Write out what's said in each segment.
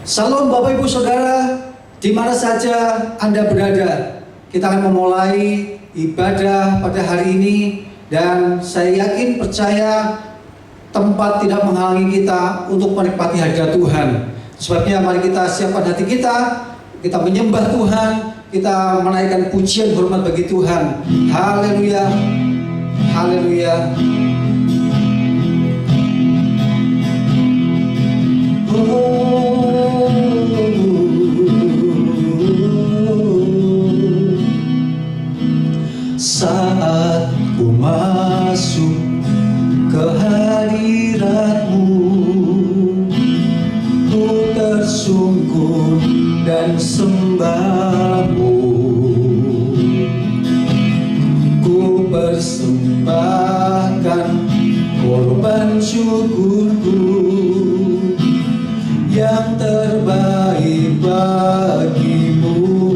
Salam Bapak Ibu Saudara, di mana saja Anda berada. Kita akan memulai ibadah pada hari ini, dan saya yakin percaya tempat tidak menghalangi kita untuk menikmati hadirat Tuhan. Sebabnya mari kita siapkan hati kita menyembah Tuhan, kita menaikkan pujian hormat bagi Tuhan. Haleluya, haleluya. Saat ku masuk ke hadirat-Mu, ku tersungkur dan sembah-Mu. Ku persembahkan korban syukurku yang terbaik bagi-Mu.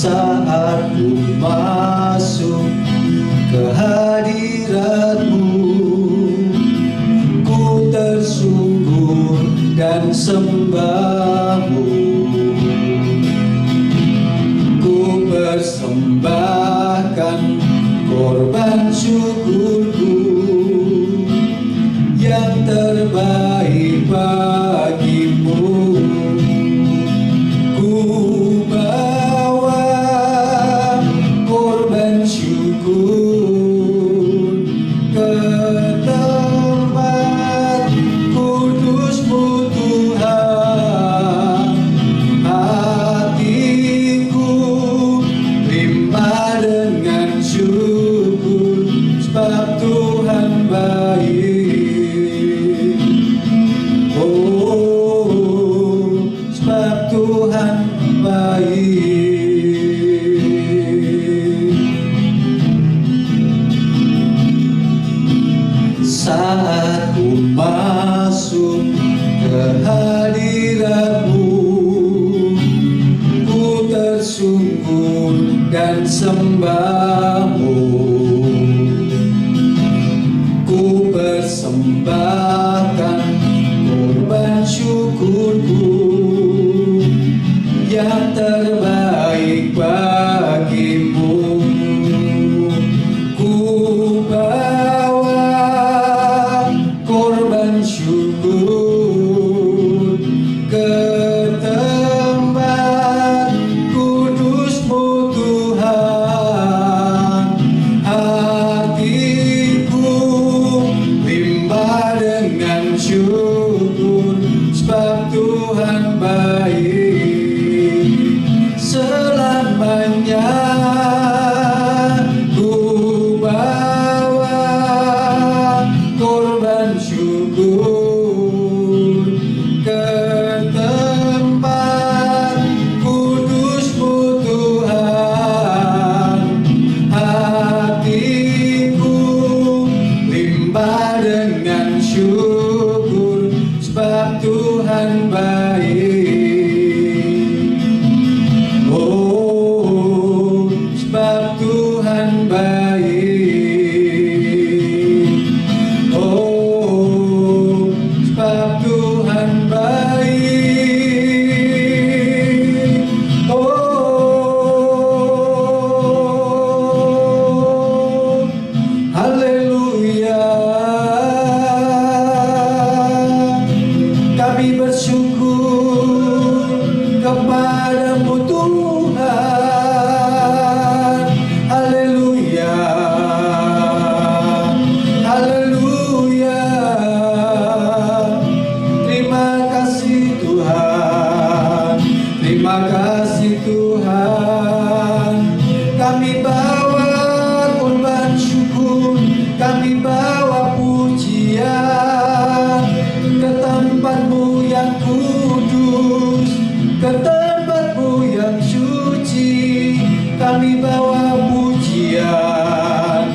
Saat ku masuk ke hadirat-Mu, ku tersungkur dan sembah-Mu. Ku persembahkan korban syukurku yang terbaik bagi-Mu. Ku bawa korban syukur ke tempat kudus-Mu Tuhan. Hatiku limpah dengan syukur, sebab Tuhan baik. Oh, sebab Tuhan baik. Saat ku masuk ke hadirat-Mu, ku tersungkur dan sembah-Mu. Ku persembahkan korban syukurku yang terbaik bagi-Mu. Ku bawa korban syukur ke tempat kudus-Mu Tuhan. Hatiku limpah dengan syukur, sebab Tuhan baik. Selamanya ku bawa korban syukur ke tempat kudus-Mu Tuhan. Hatiku limpah dengan syukur, sebab Tuhan baik. Oh, sebab Tuhan baik. Oh, sebab Tuhan baik. Oh, haleluya. Kami bersyukur kepada-Mu Tuhan. Haleluya, haleluya. Terima kasih Tuhan, terima kasih Tuhan. Kami bawa korban syukur, kami bawa pujian ke tempat-Mu yang kudus, ke tempat-Mu yang suci. Kami bawa pujian,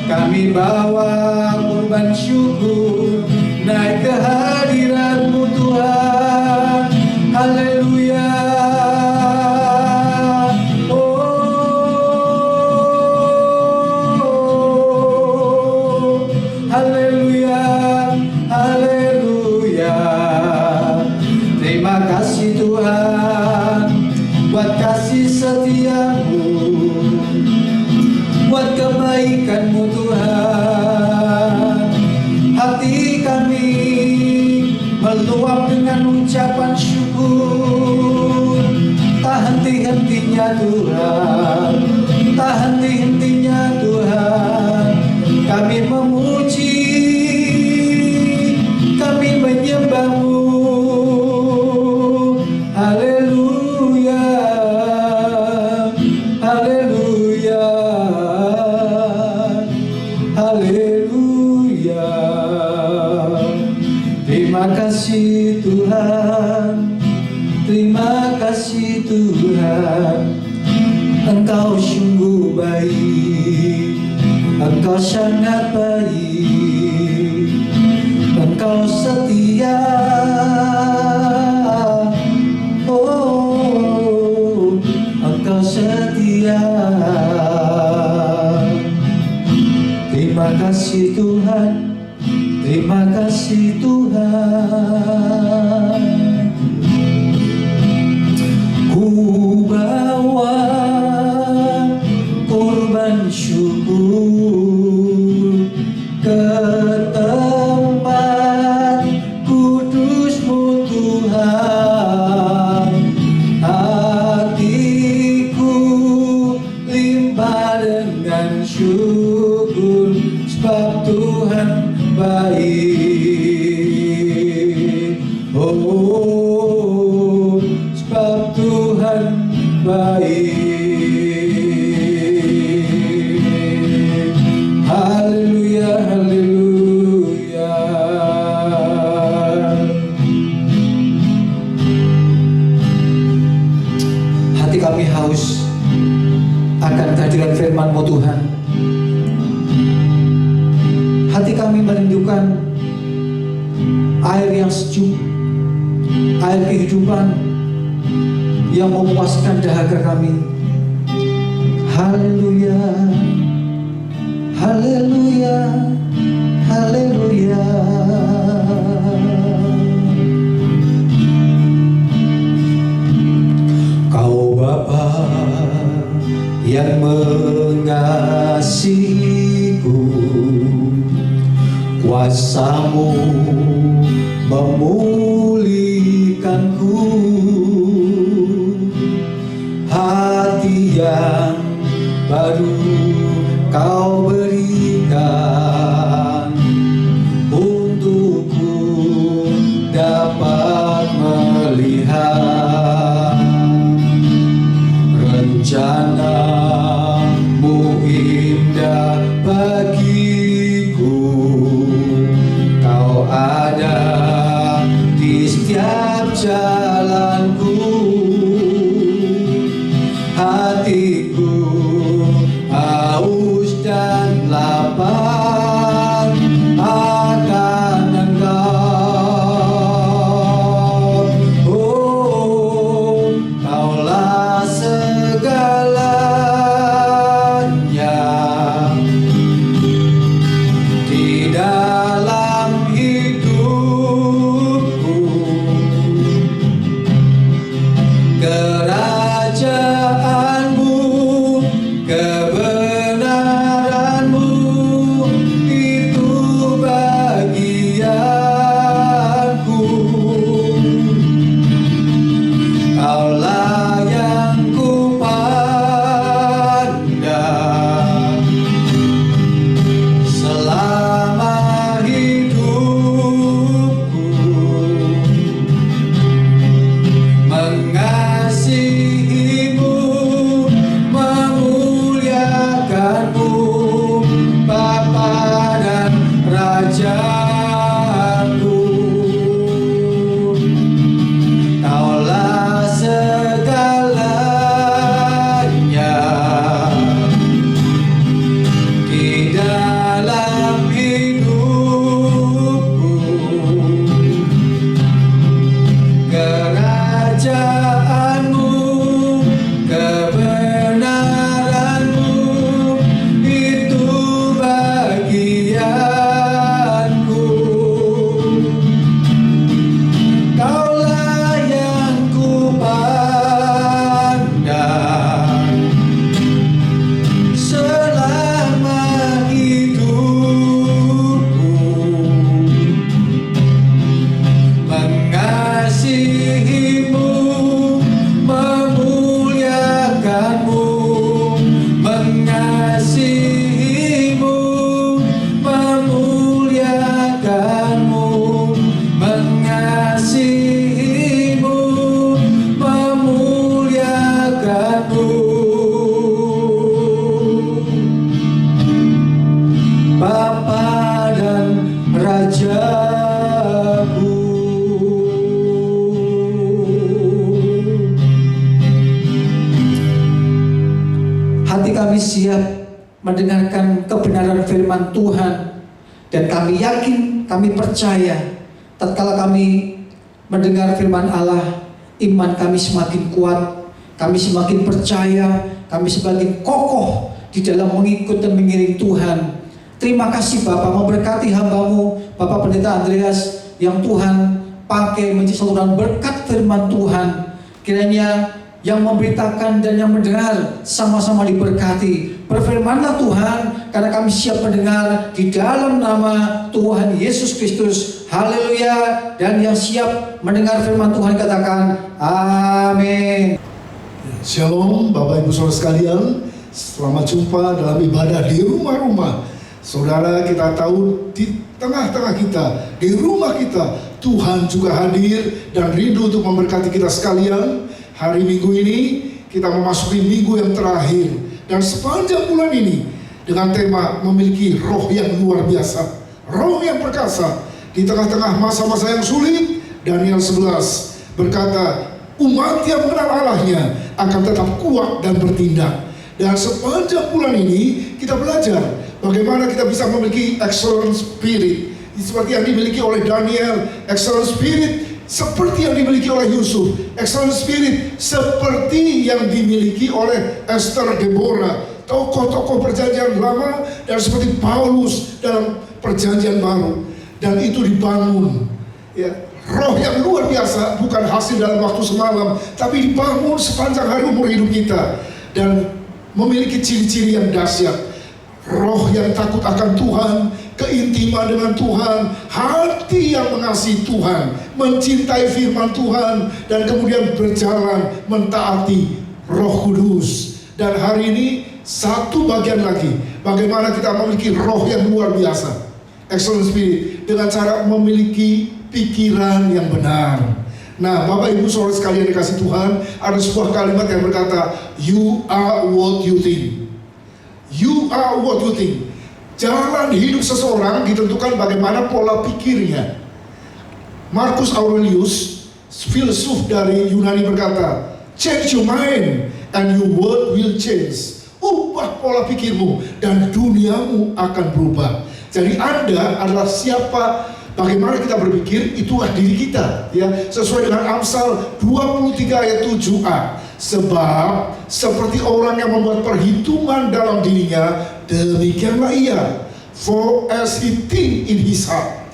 kami bawa korban syukur, naik ke hadirat-Mu Tuhan. Haleluya. Oh, Tuhan, buat kasih setiamu, buat kebaikan-Mu Tuhan. Hati kami meluap dengan ucapan syukur. Tak henti-hentinya Tuhan, tak henti-hentinya Tuhan, kami memuji, kami menyembah-Mu. Haleluya, haleluya, haleluya. Terima kasih Tuhan, terima kasih Tuhan. Engkau sungguh baik, Engkau sangat baik, Engkau setia. Oh, Engkau setia. Terima kasih Tuhan, terima kasih Tuhan. Ku bawa korban syukur ke tempat kudus-Mu Tuhan. Hatiku limpah dengan syukur, sebab Tuhan baik. Oh, sebab Tuhan baik. Haleluya, haleluya. Hati kami haus akan kehadiran firman-Mu Tuhan. Hati kami merindukan air yang sejuk, air kehidupan yang memuaskan dahaga kami. Haleluya, haleluya, haleluya. Kau Bapa yang mengasihiku, kuasa-Mu memulihkanku. Hati yang baru Kau berikan untukku dapat melihat rencana-Mu indah bagiku. Kau ada di setiap jalanku. Hatiku haus dan lapar akan Engkau. Oh, Kaulah segalanya di dalam hidupku. Kerajaan-Mu, kebenaran-Mu, itu bagianku. Kaulah yang kupandang selama hidupku. Mengasihi hati kami siap mendengarkan kebenaran firman Tuhan. Dan kami yakin, kami percaya, tatkala kami mendengar firman Allah, iman kami semakin kuat, kami semakin percaya, kami semakin kokoh di dalam mengikut dan mengiring Tuhan. Terima kasih Bapak, memberkati hamba-Mu, Bapak Pendeta Andreas, yang Tuhan pakai menjadi saluran berkat firman Tuhan. Kiranya yang memberitakan dan yang mendengar sama-sama diberkati. Berfirmanlah Tuhan, karena kami siap mendengar di dalam nama Tuhan Yesus Kristus. Haleluya. Dan yang siap mendengar firman Tuhan katakan amin. Shalom Bapak Ibu Saudara sekalian, selamat jumpa dalam ibadah di rumah-rumah. Saudara, kita tahu di tengah-tengah kita, di rumah kita, Tuhan juga hadir dan rindu untuk memberkati kita sekalian. Hari Minggu ini kita memasuki minggu yang terakhir, dan sepanjang bulan ini dengan tema memiliki roh yang luar biasa, roh yang perkasa di tengah-tengah masa-masa yang sulit. Daniel 11 berkata, umat yang mengenal Allahnya akan tetap kuat dan bertindak. Dan sepanjang bulan ini kita belajar bagaimana kita bisa memiliki excellent spirit seperti yang dimiliki oleh Daniel, excellent spirit seperti yang dimiliki oleh Yusuf, excellent spirit seperti yang dimiliki oleh Esther, Deborah, tokoh-tokoh perjanjian lama, dan seperti Paulus dalam perjanjian baru. Dan itu dibangun, ya, roh yang luar biasa bukan hasil dalam waktu semalam, tapi dibangun sepanjang hari umur hidup kita, dan memiliki ciri-ciri yang dahsyat. Roh yang takut akan Tuhan, keintiman dengan Tuhan, hati yang mengasihi Tuhan, mencintai firman Tuhan, dan kemudian berjalan mentaati Roh Kudus. Dan hari ini satu bagian lagi, bagaimana kita memiliki roh yang luar biasa, excellent spirit, dengan cara memiliki pikiran yang benar. Nah, Bapak Ibu Saudara sekalian dikasih Tuhan, ada sebuah kalimat yang berkata, you are what you think. You are what you think. Jalan hidup seseorang ditentukan bagaimana pola pikirnya. Marcus Aurelius, filsuf dari Yunani, berkata, change your mind and your world will change. Ubah pola pikirmu dan duniamu akan berubah. Jadi Anda adalah siapa, bagaimana kita berpikir, itulah diri kita, ya, sesuai dengan Amsal 23 ayat 7a. Sebab seperti orang yang membuat perhitungan dalam dirinya, demikianlah ia. For as he think in his heart,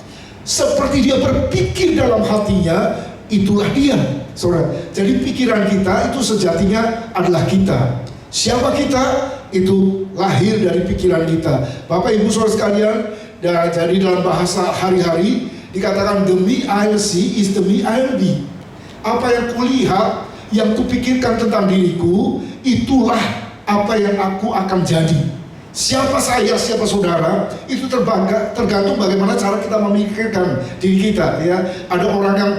seperti dia berpikir dalam hatinya, itulah dia. Saudara, jadi pikiran kita itu sejatinya adalah kita. Siapa kita? Itu lahir dari pikiran kita. Bapak Ibu Saudara sekalian, dan jadi dalam bahasa hari-hari dikatakan the me I'll see is the me I'll be. Apa yang kulihat, yang kupikirkan tentang diriku, itulah apa yang aku akan jadi. Siapa saya, siapa saudara, itu tergantung bagaimana cara kita memikirkan diri kita, ya. Ada orang yang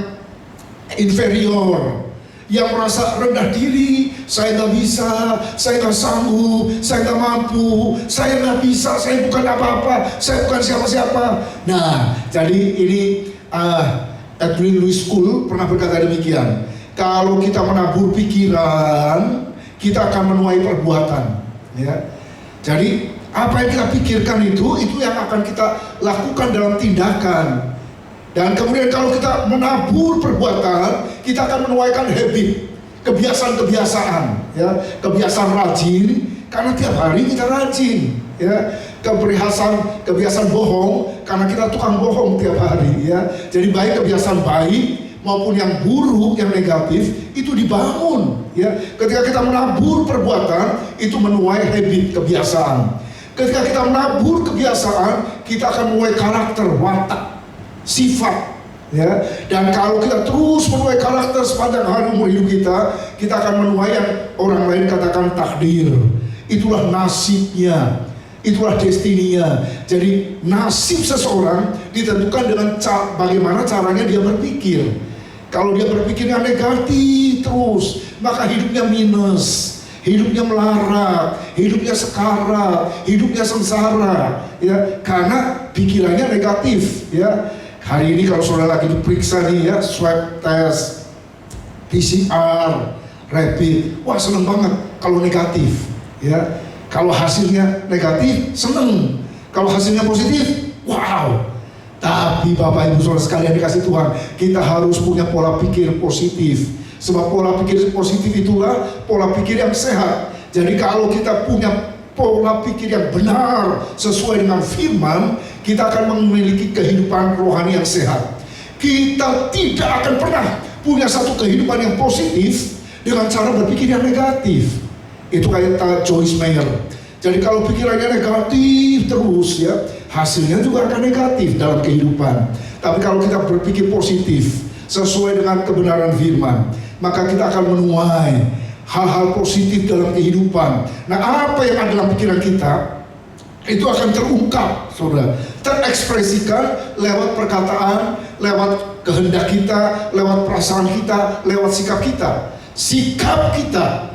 inferior, yang merasa rendah diri, saya nggak bisa, saya nggak sanggup, saya nggak mampu, saya nggak bisa, saya bukan apa-apa, saya bukan siapa-siapa. Nah, jadi ini Edwin Louis School pernah berkata demikian. Kalau kita menabur pikiran, kita akan menuai perbuatan, ya. Jadi apa yang kita pikirkan itu yang akan kita lakukan dalam tindakan. Dan kemudian kalau kita menabur perbuatan, kita akan menuaikan habit, kebiasaan-kebiasaan, ya, kebiasaan rajin, karena tiap hari kita rajin, ya. Kebiasaan bohong, karena kita tukang bohong tiap hari, ya. Jadi baik kebiasaan baik maupun yang buruk, yang negatif, itu dibangun, ya. Ketika kita menabur perbuatan, itu menuai habit, kebiasaan. Ketika kita menabur kebiasaan, kita akan menuai karakter, watak, sifat, ya. Dan kalau kita terus menuai karakter sepanjang hari umur hidup kita akan menuai yang orang lain katakan takdir. Itulah nasibnya, itulah destininya. Jadi nasib seseorang ditentukan dengan bagaimana caranya dia berpikir. Kalau dia berpikirnya negatif terus, maka hidupnya minus, hidupnya melarat, hidupnya sekarat, hidupnya sengsara, ya, karena pikirannya negatif, ya. Hari ini kalau saudara lagi diperiksa nih, ya, swab test, PCR, rapid, wah seneng banget kalau negatif, ya. Kalau hasilnya negatif, seneng. Kalau hasilnya positif, wow. Tapi Bapak Ibu Saudara sekalian dikasih Tuhan, kita harus punya pola pikir positif. Sebab pola pikir positif itulah pola pikir yang sehat. Jadi kalau kita punya pola pikir yang benar sesuai dengan firman, kita akan memiliki kehidupan rohani yang sehat. Kita tidak akan pernah punya satu kehidupan yang positif dengan cara berpikir yang negatif. Itu kayak Joyce Meyer. Jadi kalau pikirannya negatif terus ya, hasilnya juga akan negatif dalam kehidupan. Tapi kalau kita berpikir positif sesuai dengan kebenaran firman, maka kita akan menuai hal-hal positif dalam kehidupan. Nah, apa yang ada dalam pikiran kita itu akan terungkap, saudara, terekspresikan lewat perkataan, lewat kehendak kita, lewat perasaan kita, lewat sikap kita. Sikap kita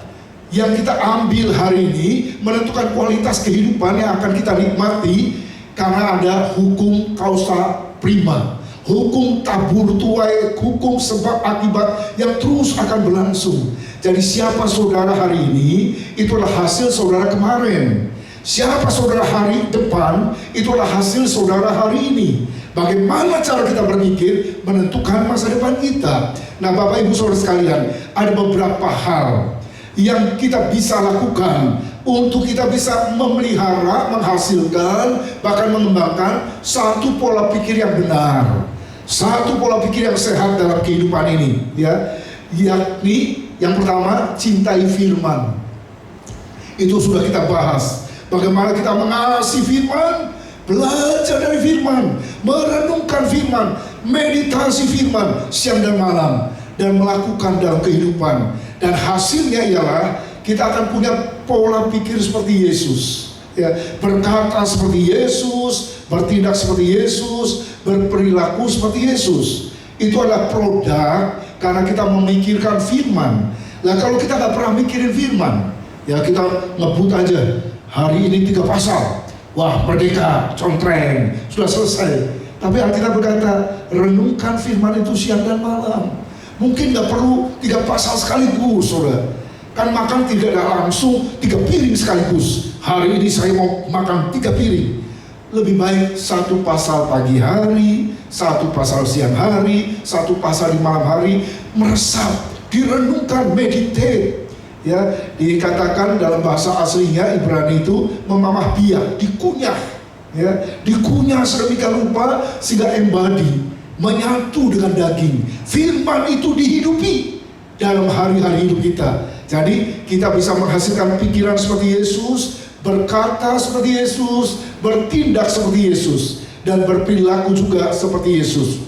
yang kita ambil hari ini menentukan kualitas kehidupan yang akan kita nikmati, karena ada hukum kausa prima, hukum tabur tuai, hukum sebab akibat yang terus akan berlangsung. Jadi siapa saudara hari ini, itulah hasil saudara kemarin. Siapa saudara hari depan, itulah hasil saudara hari ini. Bagaimana cara kita berpikir menentukan masa depan kita. Nah, Bapak Ibu Saudara sekalian, ada beberapa hal yang kita bisa lakukan untuk kita bisa memelihara, menghasilkan, bahkan mengembangkan satu pola pikir yang benar, satu pola pikir yang sehat dalam kehidupan ini, ya. Yakni yang pertama, cintai firman. Itu sudah kita bahas. Bagaimana kita mengasihi firman, belajar dari firman, merenungkan firman, meditasi firman siang dan malam, dan melakukan dalam kehidupan. Dan hasilnya ialah kita akan punya pola pikir seperti Yesus, ya, berkata seperti Yesus, bertindak seperti Yesus, berperilaku seperti Yesus. Itu adalah produk karena kita memikirkan firman. Nah, kalau kita nggak pernah mikirin firman, ya kita ngebut aja. Hari ini 3 pasal, wah merdeka, contreng, sudah selesai. Tapi Alkitab berkata, renungkan firman itu siang dan malam. Mungkin nggak perlu 3 pasal sekaligus, saudara. Kan makan tidak langsung 3 piring sekaligus. Hari ini saya mau makan 3 piring. Lebih baik 1 pasal pagi hari, 1 pasal siang hari, 1 pasal di malam hari, meresap, direnungkan, meditate. Ya, dikatakan dalam bahasa aslinya Ibrani itu memamah biak, dikunyah, ya, dikunyah sedemikian rupa sehingga embody, menyatu dengan daging. Firman itu dihidupi dalam hari-hari hidup kita. Jadi kita bisa menghasilkan pikiran seperti Yesus, berkata seperti Yesus, bertindak seperti Yesus, dan berperilaku juga seperti Yesus.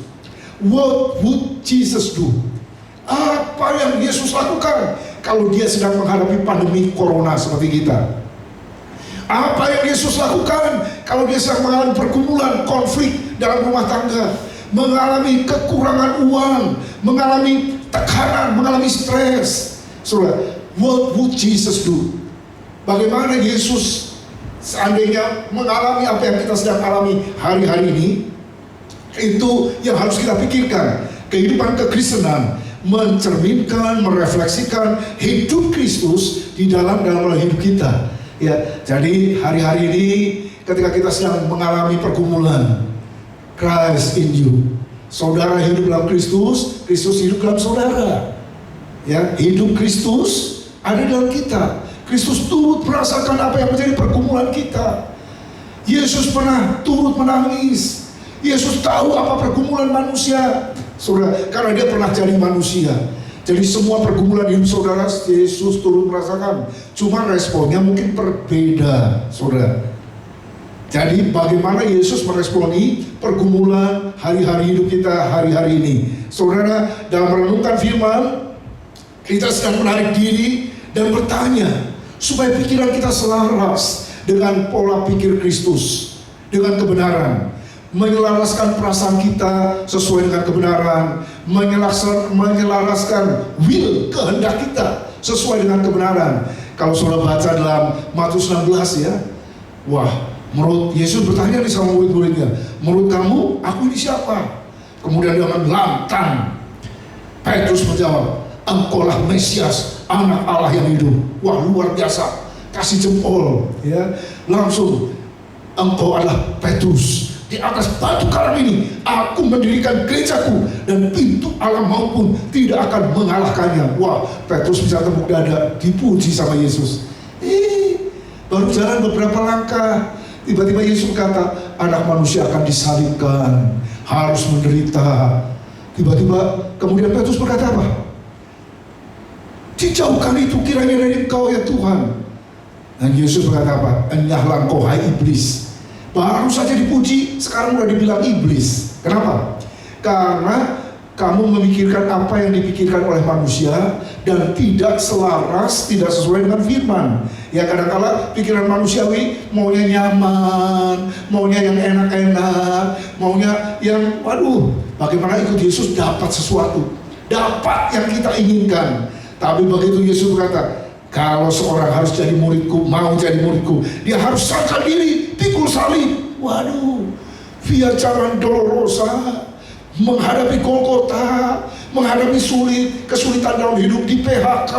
What would Jesus do? Apa yang Yesus lakukan kalau dia sedang menghadapi pandemi corona seperti kita? Apa yang Yesus lakukan kalau dia sedang mengalami pergumulan, konflik dalam rumah tangga, mengalami kekurangan uang, mengalami tekanan, mengalami stres? Saudara, what would Jesus do? Bagaimana Yesus seandainya mengalami apa yang kita sedang alami hari-hari ini? Itu yang harus kita pikirkan. Kehidupan kekristenan mencerminkan, merefleksikan hidup Kristus di dalam hidup kita. Ya, jadi hari-hari ini ketika kita sedang mengalami pergumulan, Christ in you. Saudara hidup dalam Kristus, Kristus hidup dalam saudara. Ya, hidup Kristus ada dalam kita. Kristus turut merasakan apa yang menjadi pergumulan kita. Yesus pernah turut menangis. Yesus tahu apa pergumulan manusia, saudara, karena dia pernah jadi manusia. Jadi semua pergumulan hidup saudara, Yesus turut merasakan. Cuma responnya mungkin berbeda, saudara. Jadi bagaimana Yesus meresponi pergumulan hari-hari hidup kita hari-hari ini? Saudara, dalam merenungkan firman, kita sedang menarik diri dan bertanya supaya pikiran kita selaras dengan pola pikir Kristus, dengan kebenaran, menyelaraskan perasaan kita sesuai dengan kebenaran, menyelaraskan will, kehendak kita sesuai dengan kebenaran. Kalau saudara baca dalam Matius 16 ya, wah, menurut Yesus bertanya nih sama murid-muridnya, menurut kamu aku ini siapa? Kemudian dia lantang, Petrus menjawab, engkaulah Mesias, anak Allah yang hidup. Wah, luar biasa. kasih jempol, ya, langsung engkau adalah Petrus. Di atas batu karang ini aku mendirikan gerejaku, dan pintu alam maut pun tidak akan mengalahkannya. Wah, Petrus bisa tepuk dada, dipuji sama Yesus. Baru jalan beberapa langkah, tiba-tiba Yesus berkata, anak manusia akan disalibkan, harus menderita. Tiba-tiba kemudian Petrus berkata apa? Dijauhkan itu kiranya dari engkau ya Tuhan. Dan Yesus berkata apa? Enyahlah engkau hai iblis. Baru saja dipuji, sekarang udah dibilang iblis. Kenapa? Karena kamu memikirkan apa yang dipikirkan oleh manusia dan tidak selaras, tidak sesuai dengan firman. Ya, kadang-kala pikiran manusiawi maunya nyaman, maunya yang enak-enak, maunya yang bagaimana ikut Yesus dapat sesuatu, dapat yang kita inginkan. Tapi begitu Yesus berkata, kalau seorang harus jadi muridku, mau jadi muridku, dia harus sangkal diri, pikul salib. Waduh, via jalan dolorosa, menghadapi Golgota, menghadapi kesulitan dalam hidup, di PHK,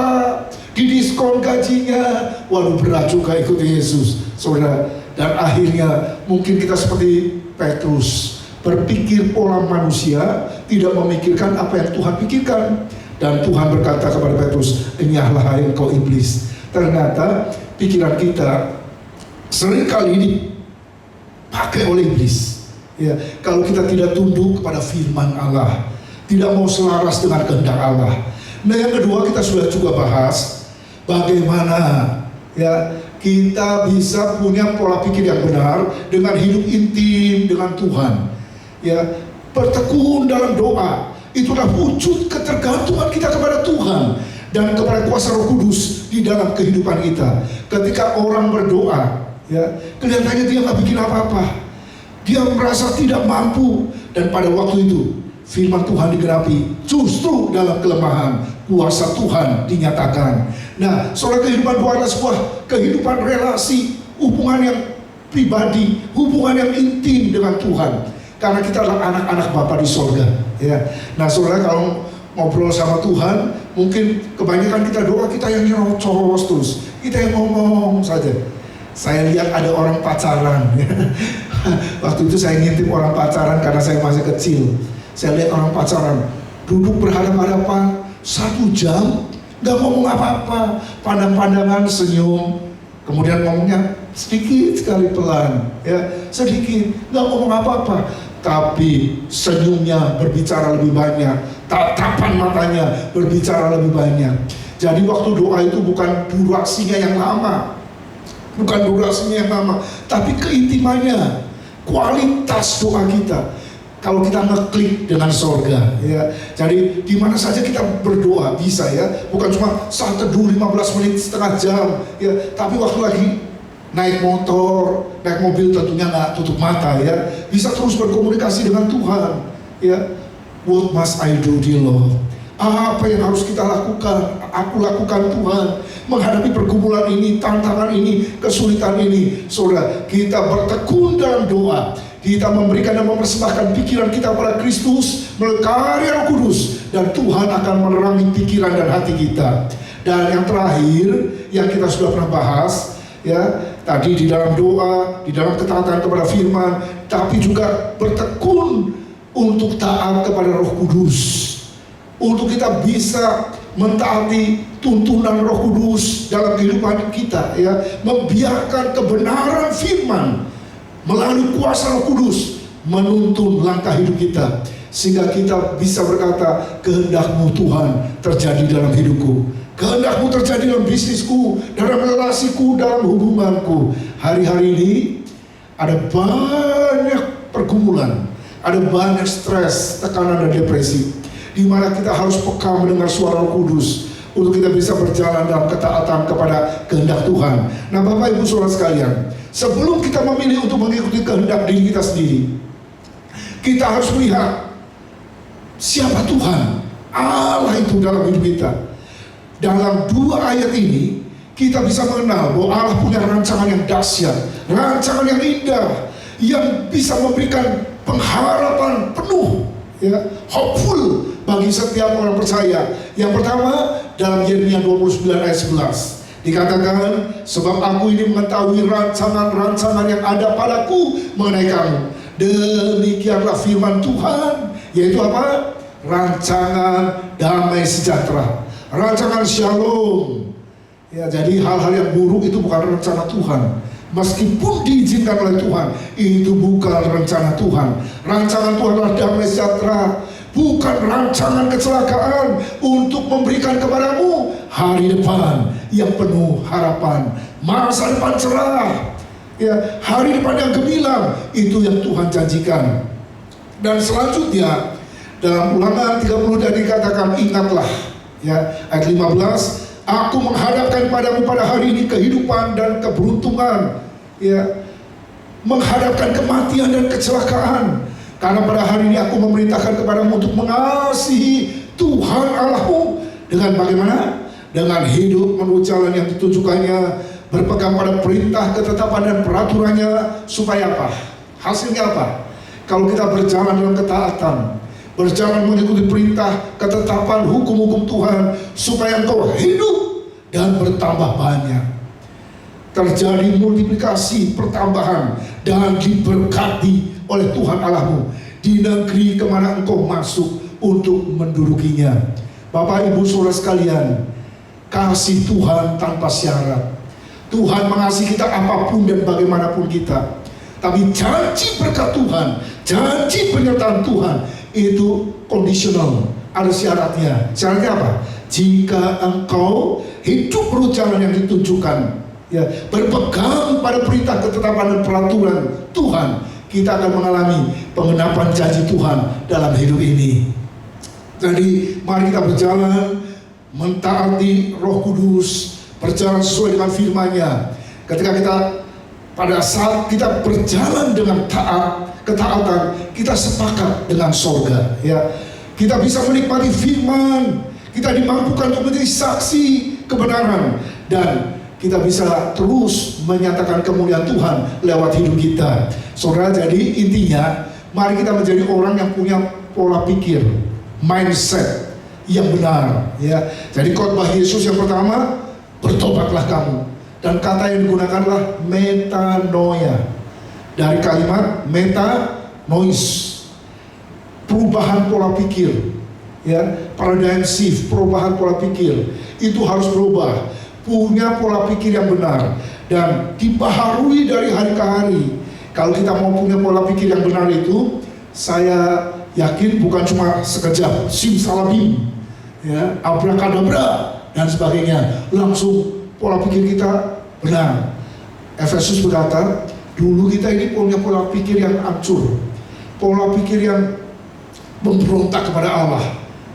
didiskon gajinya. Waduh, berat juga ikut Yesus, saudara. Dan akhirnya mungkin kita seperti Petrus, berpikir pola manusia, tidak memikirkan apa yang Tuhan pikirkan. Dan Tuhan berkata kepada Petrus, enyahlah hai engkau iblis. Ternyata pikiran kita seringkali dipakai oleh iblis. Ya, kalau kita tidak tunduk kepada firman Allah, tidak mau selaras dengan kehendak Allah. Nah, yang kedua kita sudah juga bahas bagaimana ya kita bisa punya pola pikir yang benar dengan hidup intim dengan Tuhan. Ya, bertekun dalam doa. Itulah wujud ketergantungan kita kepada Tuhan dan kepada kuasa Roh Kudus di dalam kehidupan kita. Ketika orang berdoa, ya, kelihatannya dia nggak bikin apa-apa, dia merasa tidak mampu, dan pada waktu itu firman Tuhan digenapi. Justru dalam kelemahan kuasa Tuhan dinyatakan. Nah, soal kehidupan doa adalah sebuah kehidupan relasi, hubungan yang pribadi, hubungan yang intim dengan Tuhan. Karena kita adalah anak-anak Bapa di sorga, ya. Nah, saudara, kalau ngobrol sama Tuhan, mungkin kebanyakan kita doa kita yang nyerocos terus, kita yang ngomong saja. Saya lihat ada orang pacaran. Waktu itu saya ngintip orang pacaran karena saya masih kecil. Saya lihat orang pacaran duduk berhadapan-hadapan 1 jam, nggak ngomong apa-apa, pandang-pandangan, senyum, kemudian ngomongnya sedikit sekali pelan, ya, sedikit, nggak ngomong apa-apa. Tapi senyumnya berbicara lebih banyak, tatapan matanya berbicara lebih banyak. Jadi waktu doa itu bukan durasinya yang lama, tapi keintimannya, kualitas doa kita. Kalau kita ngeklik dengan sorga, ya. Jadi di mana saja kita berdoa bisa, ya, bukan cuma saat teduh 15 menit, setengah jam, ya, tapi waktu lagi naik motor, naik mobil tentunya nggak tutup mata, ya, bisa terus berkomunikasi dengan Tuhan, ya. What must I do, dear Lord? Apa yang harus kita lakukan? Aku lakukan, Tuhan, menghadapi pergumulan ini, tantangan ini, kesulitan ini. Saudara, kita bertekun dalam doa, kita memberikan dan mempersembahkan pikiran kita pada Kristus melalui karya Roh Kudus, dan Tuhan akan menerangi pikiran dan hati kita. Dan yang terakhir yang kita sudah pernah bahas, ya, tadi di dalam doa, di dalam ketaatan kepada firman, tapi juga bertekun untuk taat kepada Roh Kudus, untuk kita bisa mentaati tuntunan Roh Kudus dalam kehidupan kita, ya, membiarkan kebenaran firman melalui kuasa Roh Kudus menuntun langkah hidup kita, sehingga kita bisa berkata, kehendak-Mu Tuhan terjadi dalam hidupku, kehendak-Mu terjadi dalam bisnisku, dalam relasiku, dalam hubunganku. Hari-hari ini ada banyak pergumulan, ada banyak stres, tekanan, dan depresi, di mana kita harus peka mendengar suara Roh Kudus untuk kita bisa berjalan dalam ketaatan kepada kehendak Tuhan. Nah, Bapak Ibu Saudara sekalian, sebelum kita memilih untuk mengikuti kehendak diri kita sendiri, kita harus melihat siapa Tuhan Allah itu dalam hidup kita. Dalam 2 ayat ini kita bisa mengenal bahwa Allah punya rancangan yang dahsyat, rancangan yang indah, yang bisa memberikan pengharapan penuh, ya, hopeful bagi setiap orang percaya. Yang pertama dalam Yeremia 29 ayat 11, Dikatakan, sebab aku ini mengetahui rancangan-rancangan yang ada padaku mengenai kamu. Demikianlah firman Tuhan, yaitu apa? Rancangan damai sejahtera, rancangan shalom. Ya, jadi hal-hal yang buruk itu bukan rencana Tuhan. Meskipun diizinkan oleh Tuhan, itu bukan rencana Tuhan. Rancangan Tuhan adalah damai sejahtera, bukan rancangan kecelakaan untuk memberikan kepadamu hari depan yang penuh harapan, masa depan cerah, ya, hari depan yang gemilang. Itu yang Tuhan janjikan. Dan selanjutnya dalam Ulangan 30 dan dikatakan, ingatlah, ya, ayat 15, aku menghadapkan padamu pada hari ini kehidupan dan keberuntungan, ya, menghadapkan kematian dan kecelakaan. Karena pada hari ini aku memerintahkan kepadamu untuk mengasihi Tuhan Allahmu dengan bagaimana? Dengan hidup menurut jalan yang ditunjukkannya, berpegang pada perintah, ketetapan dan peraturannya, supaya apa? Hasilnya apa? Kalau kita berjalan dalam ketaatan, berjalan mengikuti perintah, ketetapan, hukum-hukum Tuhan, supaya engkau hidup dan bertambah banyak, terjadi multiplikasi, pertambahan, dan diberkati oleh Tuhan Allahmu di negeri kemana engkau masuk untuk mendudukinya. Bapak Ibu Saudara sekalian, kasih Tuhan tanpa syarat. Tuhan mengasihi kita apapun dan bagaimanapun kita. Tapi janji berkat Tuhan, janji penyertaan Tuhan itu conditional, ada syaratnya. Syaratnya apa? Jika engkau hidup menurut jalan yang ditunjukkan, ya, berpegang pada perintah, ketetapan dan peraturan Tuhan, kita akan mengalami pengenapan janji Tuhan dalam hidup ini. Jadi mari kita berjalan mentaati Roh Kudus, berjalan sesuai dengan firman-Nya. Ketika kita, pada saat kita berjalan dengan taat, ketaatan, kita sepakat dengan sorga, ya. Kita bisa menikmati firman, kita dimampukan untuk menjadi saksi kebenaran, dan kita bisa terus menyatakan kemuliaan Tuhan lewat hidup kita. Saudara, jadi intinya mari kita menjadi orang yang punya pola pikir, mindset yang benar, ya. Jadi khotbah Yesus yang pertama, bertobatlah kamu, dan kata yang digunakanlah metanoia, dari kalimat metanois, perubahan pola pikir, ya, paradigm shift, perubahan pola pikir itu harus berubah, punya pola pikir yang benar dan dibaharui dari hari ke hari. Kalau kita mau punya pola pikir yang benar itu, saya yakin bukan cuma sekejap simsalabim, ya, abrakadabra dan sebagainya, langsung pola pikir kita benar. Efesus berkata, dulu kita ini punya pola pikir yang hancur, pola pikir yang memberontak kepada Allah,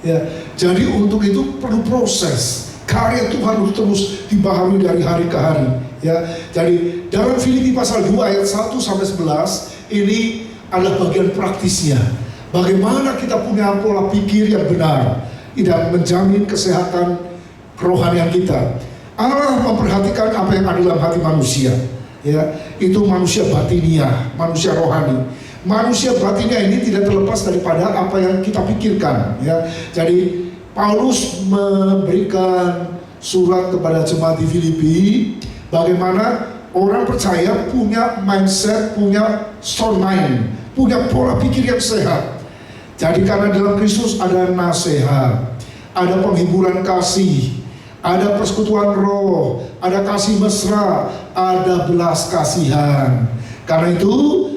ya. Jadi untuk itu perlu proses, karya Tuhan terus dibaharui dari hari ke hari, ya. Jadi dalam Filipi pasal 2 ayat 1 sampai 11 ini adalah bagian praktisnya. Bagaimana kita punya pola pikir yang benar dan menjamin kesehatan kerohanian kita. Allah memperhatikan apa yang ada dalam hati manusia, ya. Itu manusia batiniah, manusia rohani. Manusia batinnya ini tidak terlepas daripada apa yang kita pikirkan, ya. Jadi Paulus memberikan surat kepada jemaat di Filipi, bagaimana orang percaya punya mindset, punya sound mind, punya pola pikir yang sehat. Jadi karena dalam Kristus ada nasihat, ada penghiburan kasih, ada persekutuan roh, ada kasih mesra, ada belas kasihan. Karena itu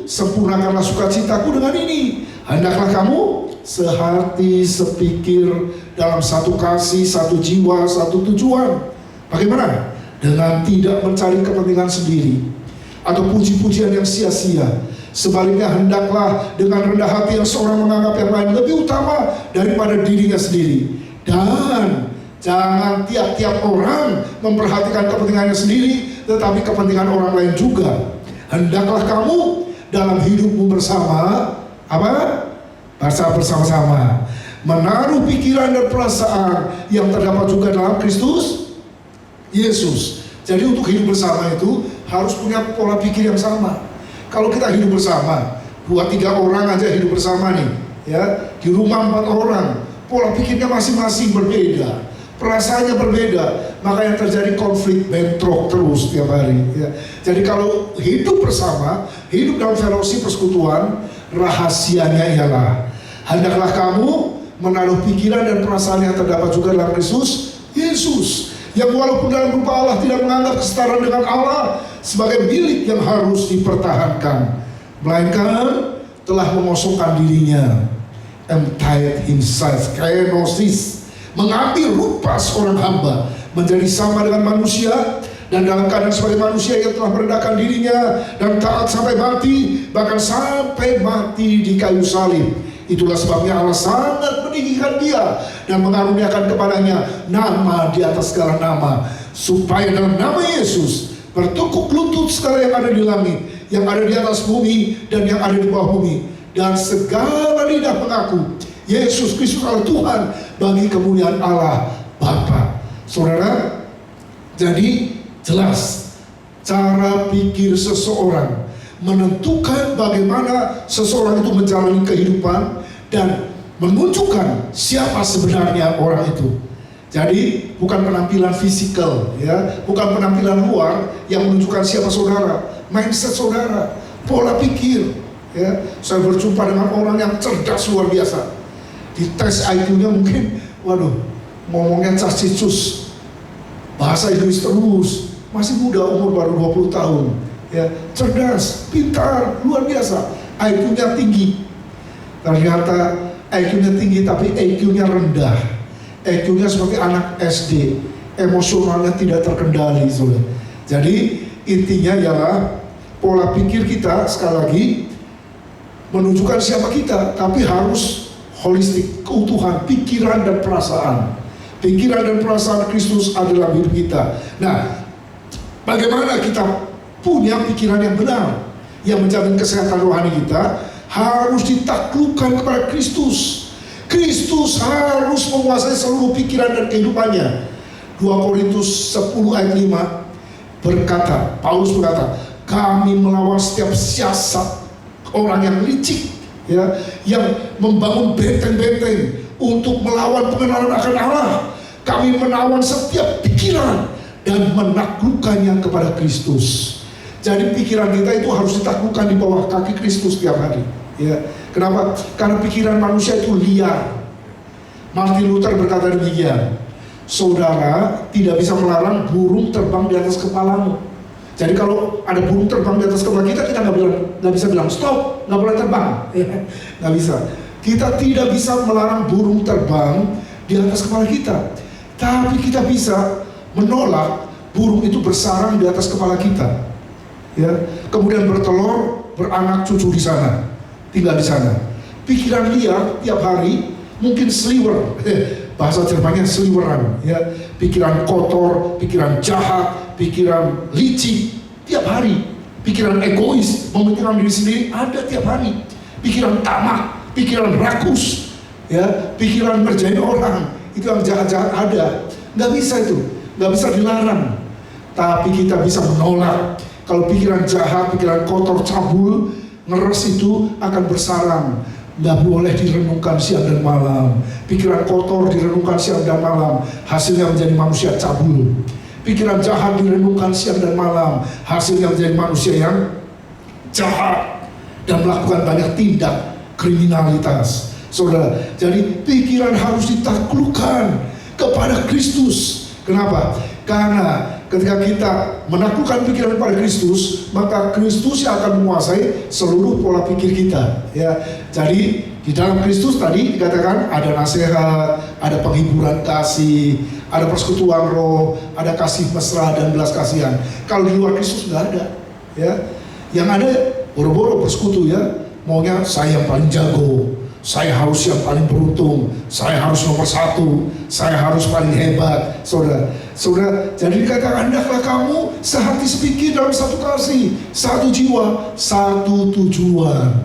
sempurnakanlah sukacitaku dengan ini. Hendaklah kamu sehati, sepikir, dalam satu kasih, satu jiwa, satu tujuan. Bagaimana? Dengan tidak mencari kepentingan sendiri atau puji-pujian yang sia-sia. Sebaliknya hendaklah dengan rendah hati yang seorang menganggap yang lain lebih utama daripada dirinya sendiri. Dan jangan tiap-tiap orang memperhatikan kepentingannya sendiri, tetapi kepentingan orang lain juga. Hendaklah kamu dalam hidupmu bersama, bersama-sama, menaruh pikiran dan perasaan yang terdapat juga dalam Kristus Yesus. Jadi untuk hidup bersama itu harus punya pola pikir yang sama. Kalau kita hidup bersama, 2-3 orang aja hidup bersama nih, ya, di rumah 4 orang, pola pikirnya masing-masing berbeda, perasaannya berbeda, maka yang terjadi konflik bentrok terus tiap hari. Ya. Jadi kalau hidup bersama, hidup dalam fellowship persekutuan, rahasianya ialah hendaklah kamu menaruh pikiran dan perasaan yang terdapat juga dalam Kristus Yesus, yang walaupun dalam rupa Allah tidak menganggap kesetaraan dengan Allah sebagai milik yang harus dipertahankan, melainkan telah mengosongkan dirinya, emptied himself, kenosis, mengambil rupa seorang hamba, menjadi sama dengan manusia, dan dalam keadaan sebagai manusia ia telah merendahkan dirinya dan taat sampai mati, bahkan sampai mati di kayu salib. Itulah sebabnya Allah sangat meninggikan dia dan mengaruniakan kepadanya nama di atas segala nama, supaya dalam nama Yesus bertukuk lutut segala yang ada di langit, yang ada di atas bumi, dan yang ada di bawah bumi, dan segala lidah mengaku Yesus Kristus adalah Tuhan, bagi kemuliaan Allah Bapa. Saudara, jadi jelas cara pikir seseorang menentukan bagaimana seseorang itu menjalani kehidupan dan menunjukkan siapa sebenarnya orang itu. Jadi bukan penampilan fisikal, ya, bukan penampilan luar yang menunjukkan siapa saudara, mindset saudara, pola pikir. Ya, saya berjumpa dengan orang yang cerdas luar biasa. Di tes IQ-nya mungkin, waduh, ngomongnya cacicus, bahasa Inggris terus, masih muda, umur baru 20 tahun. Ya, cerdas, pintar, luar biasa, IQ-nya tinggi. Ternyata IQ-nya tinggi tapi EQ-nya rendah. EQ-nya seperti anak SD, emosionalnya tidak terkendali. Saudara. Jadi intinya ialah pola pikir kita sekali lagi menunjukkan siapa kita, tapi harus holistik, keutuhan pikiran dan perasaan. Pikiran dan perasaan Kristus adalah hidup kita. Nah, bagaimana kita punya pikiran yang benar yang menjamin kesehatan rohani kita? Harus ditaklukkan kepada Kristus. Kristus harus menguasai seluruh pikiran dan kehidupannya. 2 Korintus 10 ayat 5 berkata, Paulus berkata, kami melawan setiap siasat orang yang licik, ya, yang membangun benteng-benteng untuk melawan pengenalan akan Allah. Kami menawan setiap pikiran dan menaklukkannya kepada Kristus. Jadi pikiran kita itu harus ditaklukkan di bawah kaki Kristus tiap hari. Ya, kenapa? Karena pikiran manusia itu liar. Martin Luther berkata demikian, saudara tidak bisa melarang burung terbang di atas kepalamu. Jadi kalau ada burung terbang di atas kepala kita, kita nggak bisa bilang stop, nggak boleh terbang, nggak bisa. Kita tidak bisa melarang burung terbang di atas kepala kita, tapi kita bisa menolak burung itu bersarang di atas kepala kita. Ya, kemudian bertelur, beranak cucu di sana, tinggal di sana. Pikiran liar tiap hari, mungkin sliwer, bahasa Jermannya sliweran, ya. Pikiran kotor, pikiran jahat, pikiran licik tiap hari. Pikiran egois, mementingkan diri sendiri ada tiap hari. Pikiran tamak, pikiran rakus, ya, pikiran ngerjain orang, itu yang jahat-jahat ada. Nggak bisa itu, nggak bisa dilarang. Tapi kita bisa menolak. Kalau pikiran jahat, pikiran kotor, cabul, ngeres itu akan bersarang. Nggak boleh direnungkan siang dan malam. Pikiran kotor direnungkan siang dan malam, hasilnya menjadi manusia cabul. Pikiran jahat direnungkan siang dan malam, hasilnya menjadi manusia yang jahat dan melakukan banyak tindak kriminalitas. Saudara, jadi pikiran harus ditaklukkan kepada Kristus. Kenapa? Karena ketika kita menaklukkan pikiran kepada Kristus, maka Kristus yang akan menguasai seluruh pola pikir kita. Ya, jadi di dalam Kristus tadi dikatakan ada nasihat, ada penghiburan kasih, ada persekutuan roh, ada kasih mesra dan belas kasihan. Kalau di luar Kristus nggak ada. Ya, yang ada boro-boro persekutu, ya, maunya saya yang paling jago, saya harus yang paling beruntung, saya harus nomor 1, saya harus paling hebat. Saudara, jadi dikatakan hendaklah kamu sehati sepikir dalam satu kasih, satu jiwa, satu tujuan.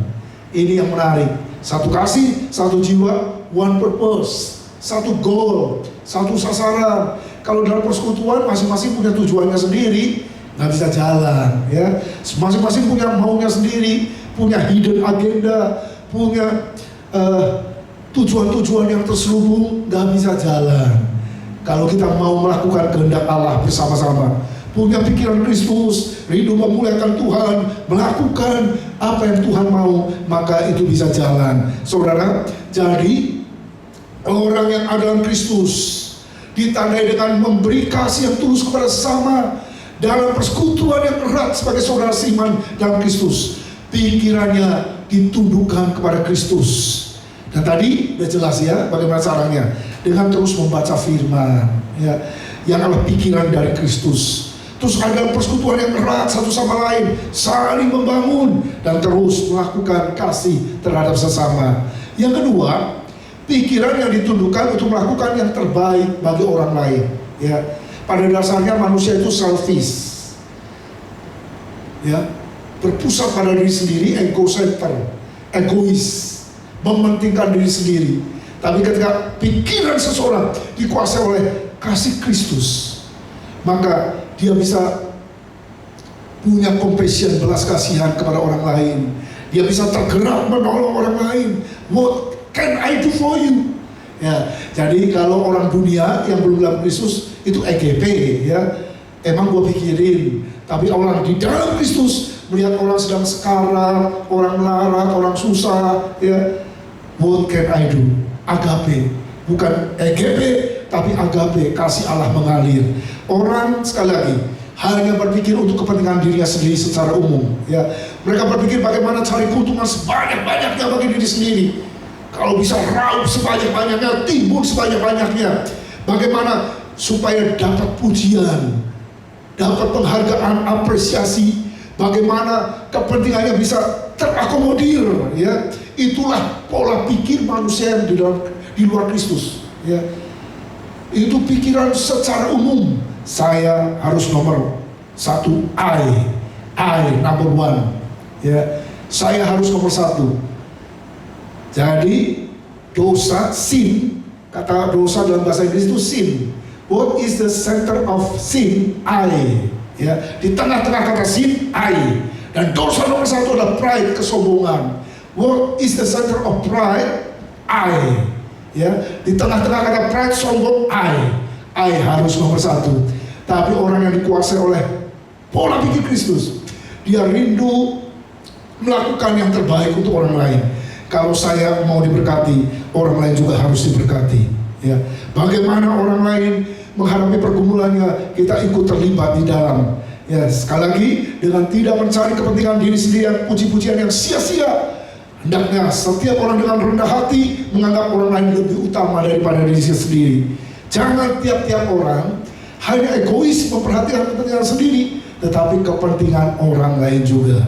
Ini yang menarik. Satu kasih, satu jiwa, one purpose, satu goal, satu sasaran. Kalau dalam persekutuan masing-masing punya tujuannya sendiri, nggak bisa jalan. Ya, masing-masing punya maunya sendiri, punya hidden agenda, punya tujuan-tujuan yang terselubung, nggak bisa jalan. Kalau kita mau melakukan kehendak Allah bersama-sama, punya pikiran Kristus, rindu memuliakan Tuhan, melakukan apa yang Tuhan mau, maka itu bisa jalan. Saudara, jadi orang yang ada dalam Kristus ditandai dengan memberi kasih yang tulus kepada sesama, dalam persekutuan yang erat sebagai saudara seiman dalam Kristus. Pikirannya ditundukkan kepada Kristus. Dan tadi udah jelas ya bagaimana caranya, dengan terus membaca firman ya, yang adalah pikiran dari Kristus. Terus ada persekutuan yang erat satu sama lain, saling membangun dan terus melakukan kasih terhadap sesama. Yang kedua, pikiran yang ditundukkan untuk melakukan yang terbaik bagi orang lain ya. Pada dasarnya manusia itu selfish ya, berpusat pada diri sendiri, egois, mementingkan diri sendiri. Tapi ketika pikiran seseorang dikuasai oleh kasih Kristus, maka dia bisa punya compassion, belas kasihan kepada orang lain. Dia bisa tergerak menolong orang lain. What can I do for you? Ya, jadi kalau orang dunia yang belum dalam Kristus itu EGP ya, emang gue pikirin. Tapi orang di dalam Kristus melihat orang sedang sekarat, orang melarat, orang susah ya, what can I do? Agape, bukan EGP, tapi agape, kasih Allah mengalir. Orang sekali lagi hanya berpikir untuk kepentingan dirinya sendiri secara umum ya. Mereka berpikir bagaimana cari keuntungan sebanyak-banyaknya bagi diri sendiri. Kalau bisa raup sebanyak-banyaknya, timbun sebanyak-banyaknya. Bagaimana supaya dapat pujian, dapat penghargaan, apresiasi. Bagaimana kepentingannya bisa terakomodir ya. Itulah pola pikir manusia yang di luar Kristus ya. Itu pikiran secara umum. Saya harus nomor satu, I number one ya. Saya harus nomor satu. Jadi dosa, sin, kata dosa dalam bahasa Inggris itu sin. What is the center of sin? I ya. Di tengah-tengah kata sin, I. Dan dosa nomor satu adalah pride, kesombongan. What is the center of pride? I ya. Di tengah-tengah kata pride, sombong, I harus nomor satu. Tapi orang yang dikuasai oleh pola pikir Kristus, dia rindu melakukan yang terbaik untuk orang lain. Kalau saya mau diberkati, orang lain juga harus diberkati ya. Bagaimana orang lain menghadapi pergumulannya, kita ikut terlibat di dalam ya. Sekali lagi, dengan tidak mencari kepentingan diri sendiri yang puji-pujian yang sia-sia. Hendaknya setiap orang dengan rendah hati menganggap orang lain lebih utama daripada diri sendiri. Jangan tiap-tiap orang hanya egois memperhatikan kepentingan sendiri, tetapi kepentingan orang lain juga.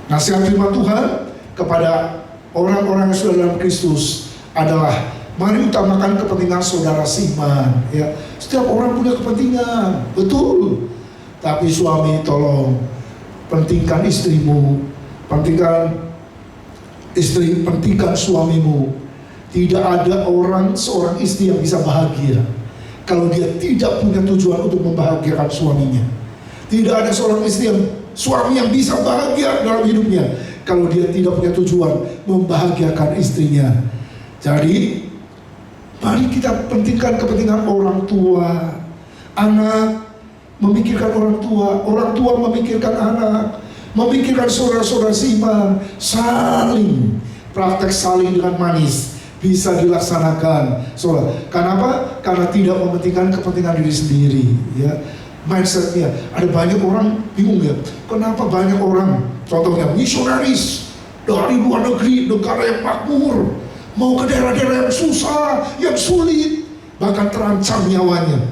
Nasihat firman Tuhan kepada orang-orang yang sudah dalam Kristus adalah mari utamakan kepentingan saudara seiman ya. Setiap orang punya kepentingan, betul. Tapi suami tolong pentingkan istrimu, pentingkan istri, pentingkan suamimu. Tidak ada seorang istri yang bisa bahagia kalau dia tidak punya tujuan untuk membahagiakan suaminya. Tidak ada seorang suami yang bisa bahagia dalam hidupnya kalau dia tidak punya tujuan membahagiakan istrinya. Jadi mari kita pentingkan kepentingan orang tua. Anak memikirkan orang tua memikirkan anak, memikirkan saudara-saudara seiman. Saling praktek saling dengan manis bisa dilaksanakan. Saudara, kenapa? Karena tidak mementingkan kepentingan diri sendiri ya. Mindsetnya, ada banyak orang bingung ya, kenapa banyak orang, contohnya misionaris dari luar negeri, negara yang makmur, mau ke daerah-daerah yang susah, yang sulit, bahkan terancam nyawanya.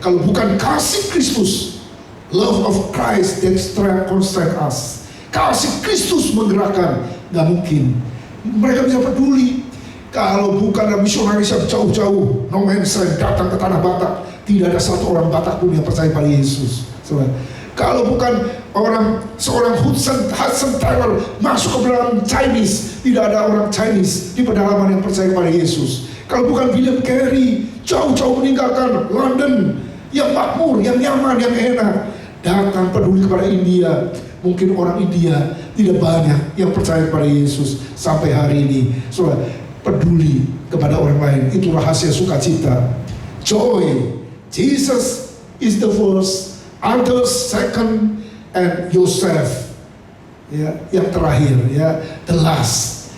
Kalau bukan kasih Kristus, love of Christ that constrain us, kasih Kristus menggerakkan, nggak mungkin mereka bisa peduli. Kalau bukan misionaris yang jauh-jauh, no man's land, datang ke tanah Batak, tidak ada satu orang Batak pun yang percaya pada Yesus. Kalau bukan seorang Hudson Taylor masuk ke dalam Chinese, tidak ada orang Chinese di pedalaman yang percaya pada Yesus. Kalau bukan William Carey, jauh-jauh meninggalkan London, yang makmur, yang nyaman, yang enak, datang peduli kepada India. Mungkin orang India tidak banyak yang percaya kepada Yesus sampai hari ini. Peduli kepada orang lain, itu rahasia sukacita. joy. Jesus is the first, others second, and yourself, ya, yang terakhir, ya, the last.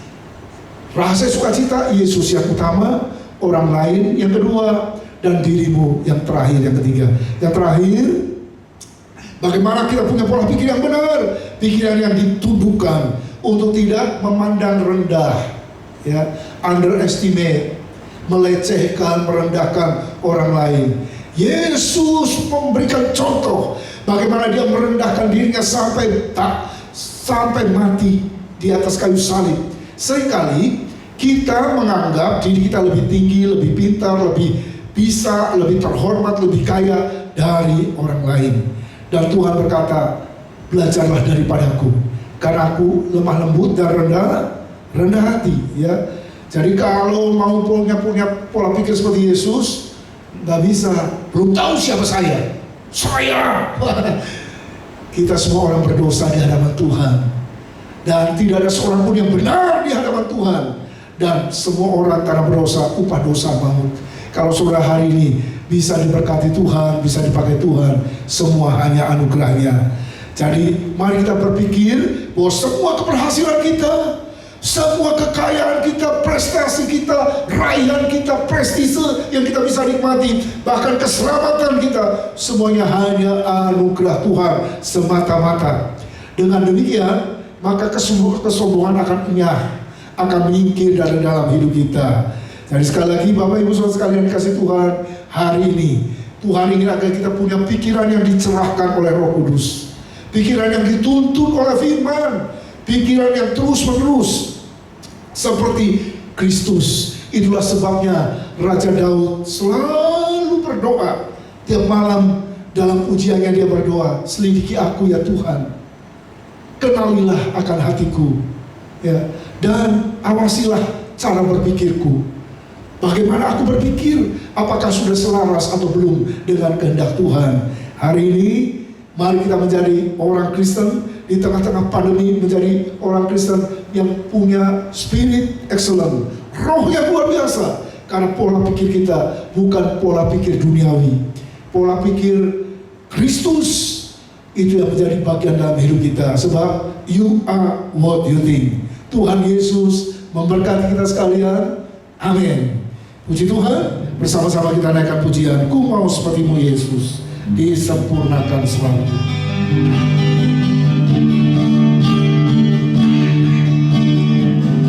Rahasia sukacita, Yesus yang utama, orang lain yang kedua, dan dirimu yang terakhir, yang ketiga. Yang terakhir, bagaimana kita punya pola pikir yang benar, pikiran yang dituduhkan untuk tidak memandang rendah, ya, underestimate, melecehkan, merendahkan orang lain. Yesus memberikan contoh bagaimana dia merendahkan dirinya sampai mati di atas kayu salib. Seringkali kita menganggap diri kita lebih tinggi, lebih pintar, lebih bisa, lebih terhormat, lebih kaya dari orang lain. Dan Tuhan berkata, belajarlah daripadaku, karena aku lemah lembut dan rendah hati, ya. Jadi kalau mau punya pola pikir seperti Yesus, nggak bisa. Belum tahu siapa saya. Kita semua orang berdosa di hadapan Tuhan, dan tidak ada seorang pun yang benar di hadapan Tuhan. Dan semua orang karena berdosa, upah dosa maut. Kalau saudara hari ini bisa diberkati Tuhan, bisa dipakai Tuhan, semua hanya anugerahnya. Jadi mari kita berpikir bahwa semua keberhasilan kita, semua kekayaan kita, prestasi kita, raihan kita, prestise yang kita bisa nikmati, bahkan keselamatan kita, semuanya hanya anugerah Tuhan semata-mata. Dengan demikian, maka kesombongan akan enyah, akan menyingkir dari dalam hidup kita. Jadi sekali lagi Bapak Ibu Saudara sekalian dikasih Tuhan, hari ini Tuhan ingin agar kita punya pikiran yang dicerahkan oleh Roh Kudus, pikiran yang dituntun oleh firman, pikiran yang terus menerus seperti Kristus. Itulah sebabnya Raja Daud selalu berdoa tiap malam. Dalam pujiannya dia berdoa, selidiki aku ya Tuhan, kenalilah akan hatiku, ya, dan awasilah cara berpikirku. Bagaimana aku berpikir, apakah sudah selaras atau belum dengan kehendak Tuhan. Hari ini mari kita menjadi orang Kristen di tengah-tengah pandemi, menjadi orang Kristen yang punya spirit excellent, roh yang luar biasa. Karena pola pikir kita bukan pola pikir duniawi, pola pikir Kristus itu yang menjadi bagian dalam hidup kita. Sebab you are what you think. Tuhan Yesus memberkati kita sekalian. Amin. Puji Tuhan, bersama-sama kita naikkan pujian, ku mau sepertimu Yesus, disempurnakan selalu.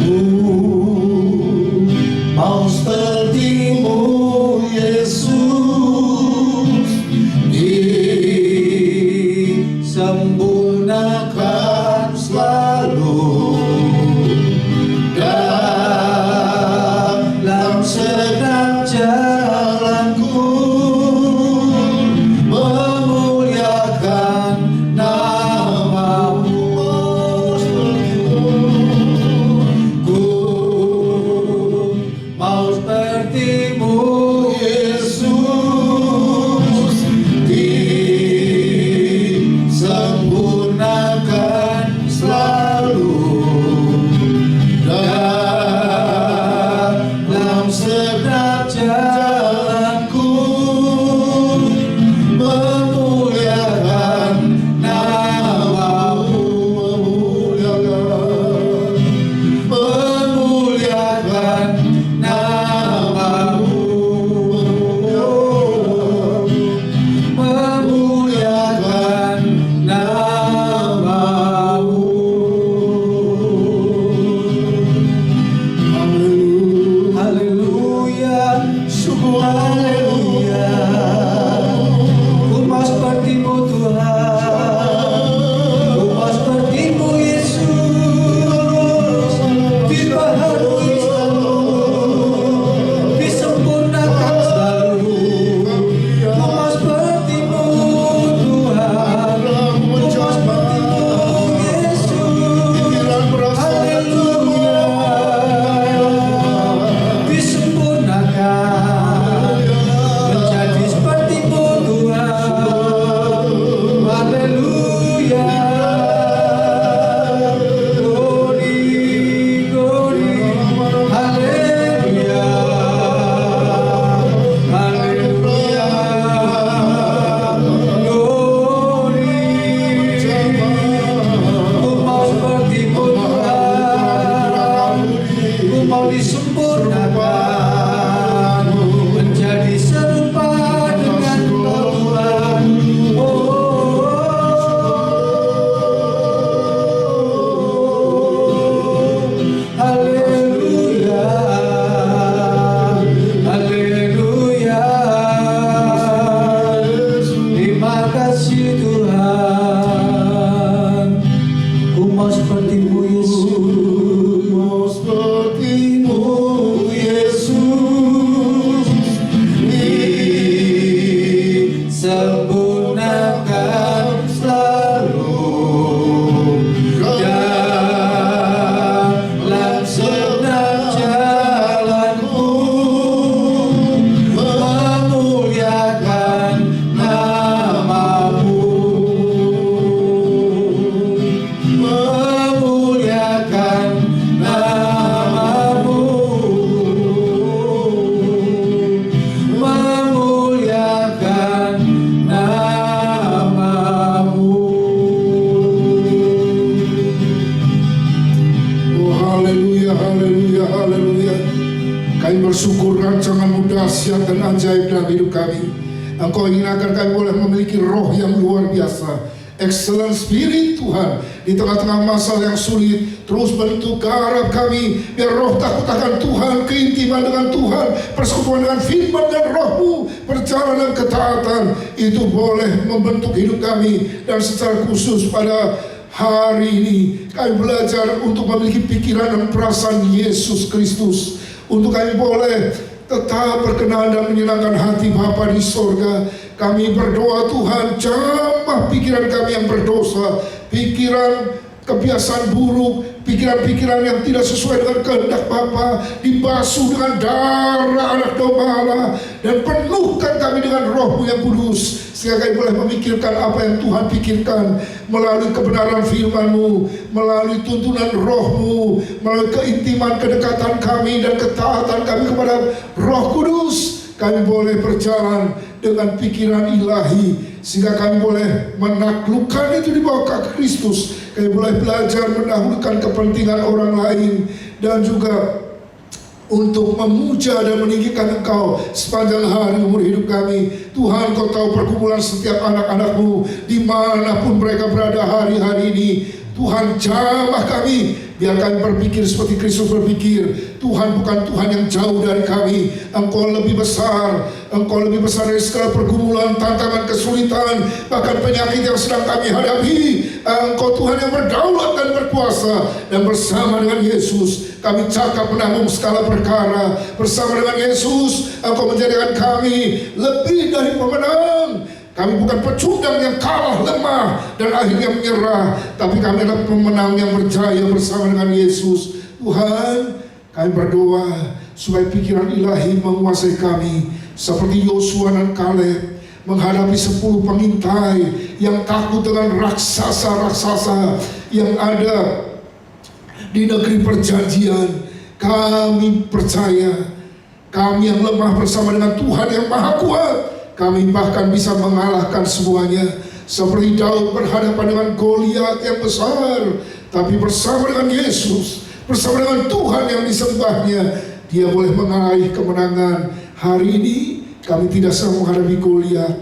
Ku mau sepertimu Yesus, disempurnakan selalu. Segenap jalanku memuliakan nama dahsyat dan ajaib dalam hidup kami. Engkau ingin agar kami boleh memiliki roh yang luar biasa, excellent spirit Tuhan, di tengah-tengah masalah yang sulit. Terus bentuk garap kami, biar roh takut akan Tuhan, keintiman dengan Tuhan, persekutuan dengan firman dan roh-Mu, perjalanan ketaatan, itu boleh membentuk hidup kami. Dan secara khusus pada hari ini kami belajar untuk memiliki pikiran dan perasaan Yesus Kristus, untuk kami boleh tetap berkenan dan menyenangkan hati Bapa di sorga. Kami berdoa Tuhan, jamah pikiran kami yang berdosa, pikiran kebiasaan buruk, pikiran-pikiran yang tidak sesuai dengan kehendak Bapa, dibasuh dengan darah anak domba Allah, dan penuhkan kami dengan roh-Mu yang kudus, sehingga kami boleh memikirkan apa yang Tuhan pikirkan melalui kebenaran firman-Mu, melalui tuntunan roh-Mu, melalui keintiman kedekatan kami dan ketaatan kami kepada Roh Kudus. Kami boleh berjalan dengan pikiran ilahi, sehingga kami boleh menaklukkan itu di bawah kaki Kristus. Kami boleh belajar mendahulukan kepentingan orang lain, dan juga untuk memuja dan meninggikan Engkau sepanjang hari umur hidup kami. Tuhan, Kau tahu pergumulan setiap anak-anak-Mu dimanapun mereka berada hari-hari ini. Tuhan, jamah kami, biar kami berpikir seperti Kristus berpikir. Tuhan bukan Tuhan yang jauh dari kami. Engkau lebih besar. Engkau lebih besar dari segala pergumulan, tantangan, kesulitan, bahkan penyakit yang sedang kami hadapi. Engkau Tuhan yang berdaulat dan berkuasa. Dan bersama dengan Yesus kami cakap menanggung segala perkara. Bersama dengan Yesus Engkau menjadikan kami lebih dari pemenang. Kami bukan pecundang yang kalah, lemah, dan akhirnya menyerah, tapi kami adalah pemenang yang berjaya bersama dengan Yesus. Tuhan, kami berdoa supaya pikiran ilahi menguasai kami, seperti Yosua dan Kaleb menghadapi 10 pengintai yang takut dengan raksasa-raksasa yang ada di negeri perjanjian. Kami percaya, kami yang lemah bersama dengan Tuhan yang Maha Kuat, kami bahkan bisa mengalahkan semuanya. Seperti Daud berhadapan dengan Goliat yang besar, tapi bersama dengan Yesus, bersama dengan Tuhan yang disembahnya, dia boleh meraih kemenangan. Hari ini kami tidak sedang menghadapi Goliat,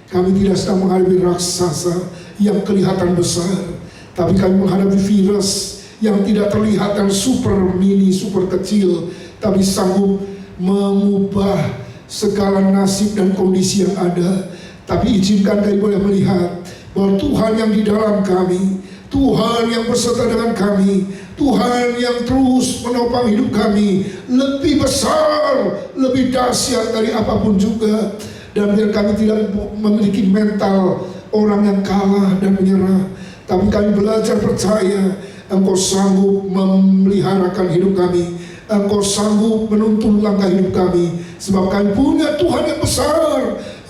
kami tidak sedang menghadapi raksasa yang kelihatan besar, tapi kami menghadapi virus yang tidak terlihat dan super mini, super kecil, tapi sanggup mengubah segala nasib dan kondisi yang ada. Tapi izinkan kami boleh melihat bahwa Tuhan yang di dalam kami, Tuhan yang berserta dengan kami, Tuhan yang terus menopang hidup kami, lebih besar, lebih dahsyat dari apapun juga. Dan biar kami tidak memiliki mental orang yang kalah dan menyerah, tapi kami belajar percaya Engkau sanggup memeliharakan hidup kami, Engkau sanggup menuntun langkah hidup kami, sebab kami punya Tuhan yang besar,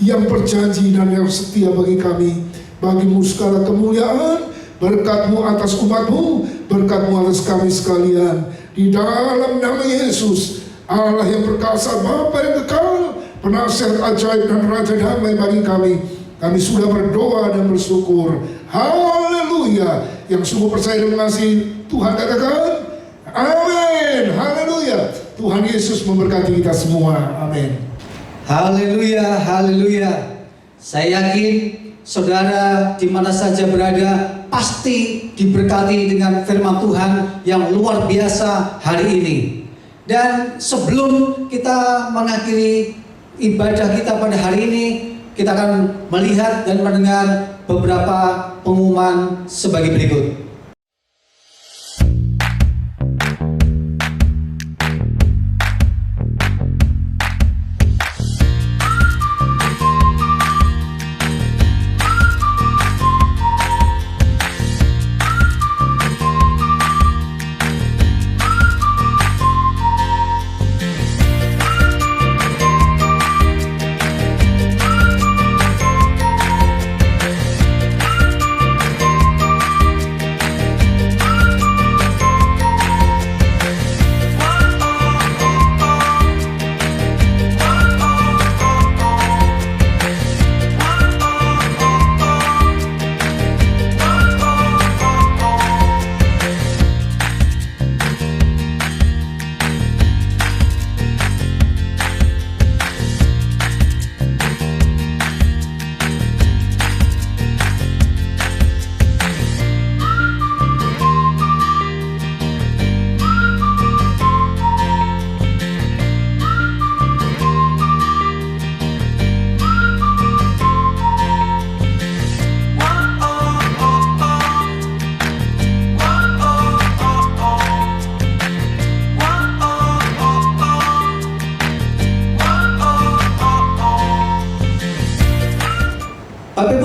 yang berjanji dan yang setia bagi kami. Bagi-Mu segala kemuliaan, berkat-Mu atas umat-Mu, berkat-Mu atas kami sekalian. Di dalam nama Yesus, Allah yang perkasa, Bapa yang kekal, penasihat ajaib dan Raja damai bagi kami, kami sudah berdoa dan bersyukur. Haleluya. Yang sungguh percaya dan mengasihi Tuhan katakan amin. Haleluya. Tuhan Yesus memberkati kita semua. Amin. Haleluya, haleluya. Saya yakin saudara di mana saja berada pasti diberkati dengan firman Tuhan yang luar biasa hari ini. Dan sebelum kita mengakhiri ibadah kita pada hari ini, kita akan melihat dan mendengar beberapa pengumuman sebagai berikut.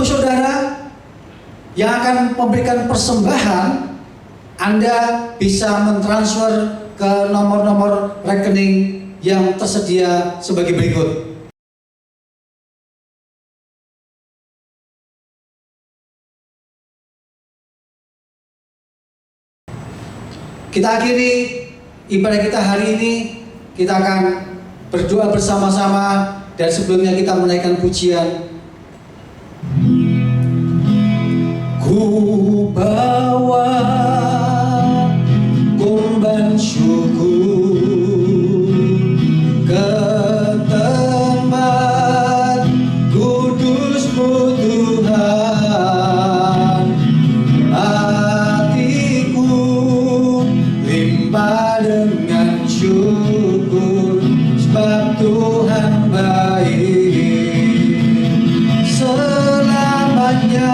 Saudara yang akan memberikan persembahan, Anda bisa mentransfer ke nomor-nomor rekening yang tersedia sebagai berikut. Kita akhiri ibadah kita hari ini. Kita akan berdoa bersama-sama, dan sebelumnya kita menaikkan pujian. Ku bawa korban syukur ke tempat kudus-Mu Tuhan. Hatiku limpah dengan syukur, sebab Tuhan baik selamanya.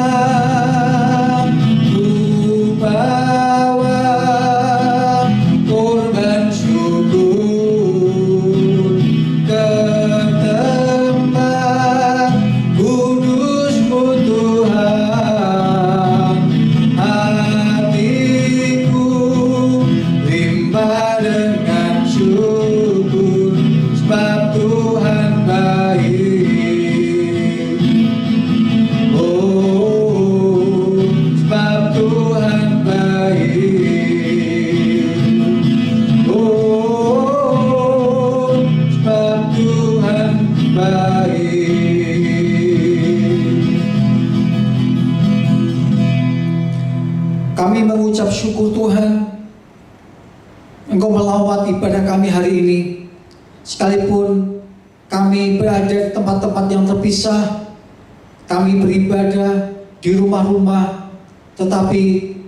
Kami mengucap syukur Tuhan, Engkau melawat ibadah kami hari ini. Sekalipun kami berada di tempat-tempat yang terpisah, kami beribadah di rumah-rumah, tetapi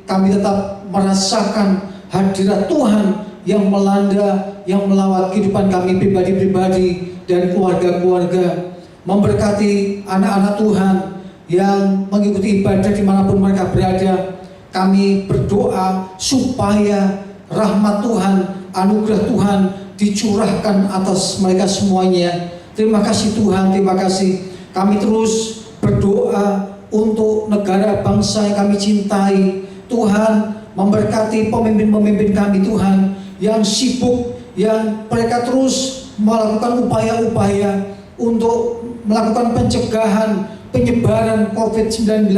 kami tetap merasakan hadirat Tuhan yang melanda, yang melawat kehidupan kami pribadi-pribadi dan keluarga-keluarga. Memberkati anak-anak Tuhan yang mengikuti ibadah dimanapun mereka berada. Kami berdoa supaya rahmat Tuhan, anugerah Tuhan dicurahkan atas mereka semuanya. Terima kasih Tuhan, terima kasih. Kami terus berdoa untuk negara bangsa yang kami cintai. Tuhan memberkati pemimpin-pemimpin kami Tuhan yang sibuk, yang mereka terus melakukan upaya-upaya untuk melakukan pencegahan penyebaran COVID-19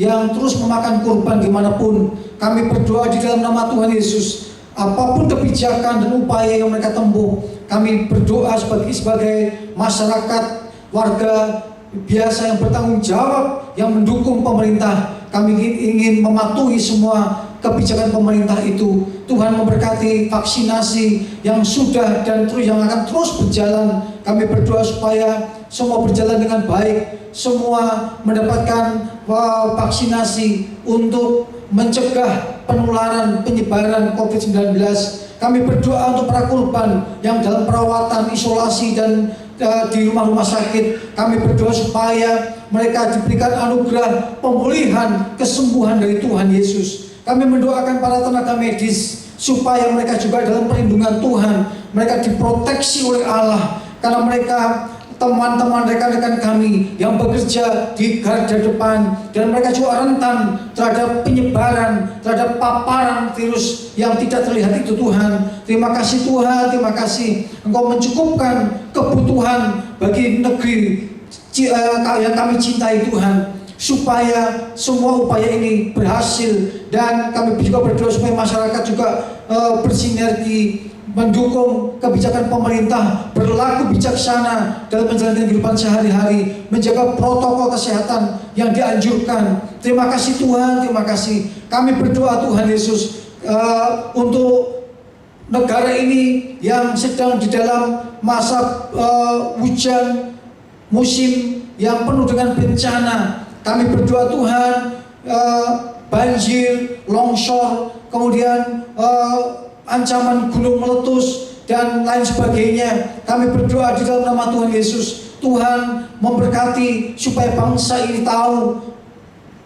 yang terus memakan korban dimanapun. Kami berdoa di dalam nama Tuhan Yesus, apapun kebijakan dan upaya yang mereka tempuh, kami berdoa sebagai masyarakat, warga biasa yang bertanggung jawab, yang mendukung pemerintah. Kami ingin mematuhi semua kebijakan pemerintah itu. Tuhan memberkati vaksinasi yang sudah dan terus yang akan terus berjalan. Kami berdoa supaya semua berjalan dengan baik, semua mendapatkan vaksinasi untuk mencegah penularan penyebaran COVID-19. Kami berdoa untuk para korban yang dalam perawatan, isolasi, dan di rumah-rumah sakit. Kami berdoa supaya mereka diberikan anugerah pemulihan, kesembuhan dari Tuhan Yesus. Kami mendoakan para tenaga medis supaya mereka juga dalam perlindungan Tuhan. Mereka diproteksi oleh Allah, karena mereka teman-teman rekan-rekan kami yang bekerja di garda depan, dan mereka juga rentan terhadap penyebaran, terhadap paparan virus yang tidak terlihat itu Tuhan. Terima kasih Tuhan, terima kasih Engkau mencukupkan kebutuhan bagi negeri yang kami cintai Tuhan, supaya semua upaya ini berhasil. Dan kami juga berdoa supaya masyarakat juga bersinergi mendukung kebijakan pemerintah, berlaku bijaksana dalam menjalankan kehidupan sehari-hari, menjaga protokol kesehatan yang dianjurkan. Terima kasih Tuhan, terima kasih. Kami berdoa Tuhan Yesus untuk negara ini yang sedang di dalam masa hujan musim yang penuh dengan bencana. Kami berdoa Tuhan, banjir, longsor, kemudian ancaman gunung meletus dan lain sebagainya. Kami berdoa di dalam nama Tuhan Yesus, Tuhan memberkati supaya bangsa ini tahu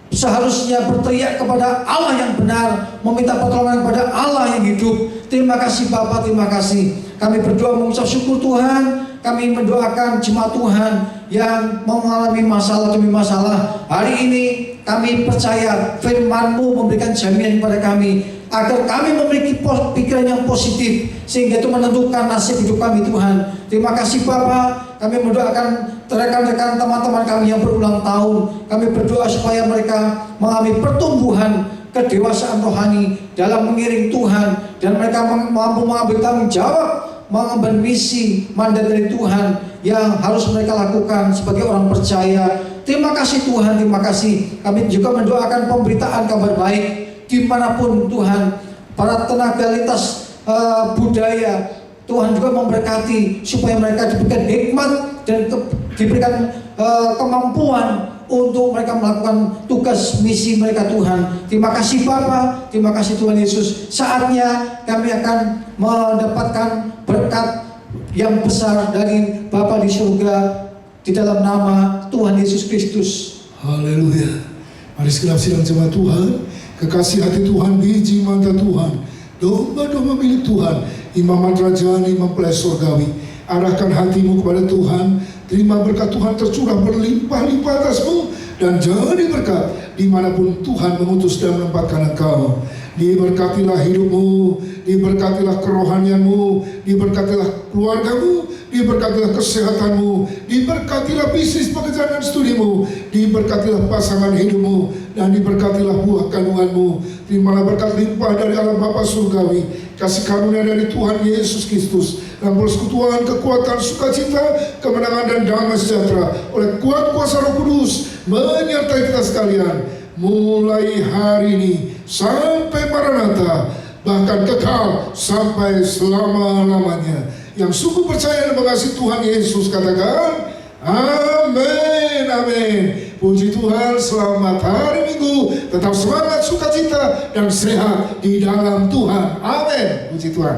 seharusnya berteriak kepada Allah yang benar, meminta pertolongan kepada Allah yang hidup. Terima kasih Bapa, terima kasih. Kami berdoa mengucap syukur Tuhan. kami mendoakan jemaat Tuhan yang mengalami masalah demi masalah. Hari ini kami percaya firman-Mu memberikan jaminan kepada kami agar kami memiliki pikiran yang positif sehingga itu menentukan nasib hidup kami, Tuhan. Terima kasih Bapa. Kami mendoakan rekan-rekan teman-teman kami yang berulang tahun. Kami berdoa supaya mereka mengalami pertumbuhan kedewasaan rohani dalam mengiring Tuhan, dan mereka mampu mengambil tanggung jawab, mengemban misi mandat dari Tuhan yang harus mereka lakukan sebagai orang percaya. Terima kasih Tuhan, terima kasih. Kami juga mendoakan pemberitaan kabar baik dimanapun Tuhan. Para tenaga lintas budaya, Tuhan juga memberkati supaya mereka diberikan hikmat dan diberikan kemampuan untuk mereka melakukan tugas misi mereka, Tuhan. Terima kasih Bapa, terima kasih Tuhan Yesus. Saatnya kami akan mendapatkan berkat yang besar dari Bapa di surga di dalam nama Tuhan Yesus Kristus. Haleluya. Mari segenap sidang jemaat Tuhan, kekasih hati Tuhan, biji mata Tuhan, domba-domba milik Tuhan, imaman rajani mempelai surgawi, arahkan hatimu kepada Tuhan. Terima berkat Tuhan tercurah berlimpah-limpah atasmu, dan jadi berkat dimanapun Tuhan mengutus dan menempatkan engkau. Diberkatilah hidupmu, diberkatilah kerohanianmu, diberkatilah keluargamu, diberkatilah kesehatanmu, diberkatilah bisnis pekerjaan dan studimu, diberkatilah pasangan hidupmu, dan diberkatilah buah kandunganmu. Terimalah berkat limpah dari Allah Bapa surgawi, kasih karunia dari Tuhan Yesus Kristus, dan persekutuan, kekuatan, sukacita, kemenangan dan damai sejahtera oleh kuat kuasa Roh Kudus menyertai kita sekalian, mulai hari ini sampai Maranatha, bahkan kekal sampai selama-lamanya. Yang sungguh percaya dan mengasihi Tuhan Yesus katakan amin, amin. Puji Tuhan, selamat hari Minggu, tetap semangat, sukacita dan sehat di dalam Tuhan. Amin. Puji Tuhan.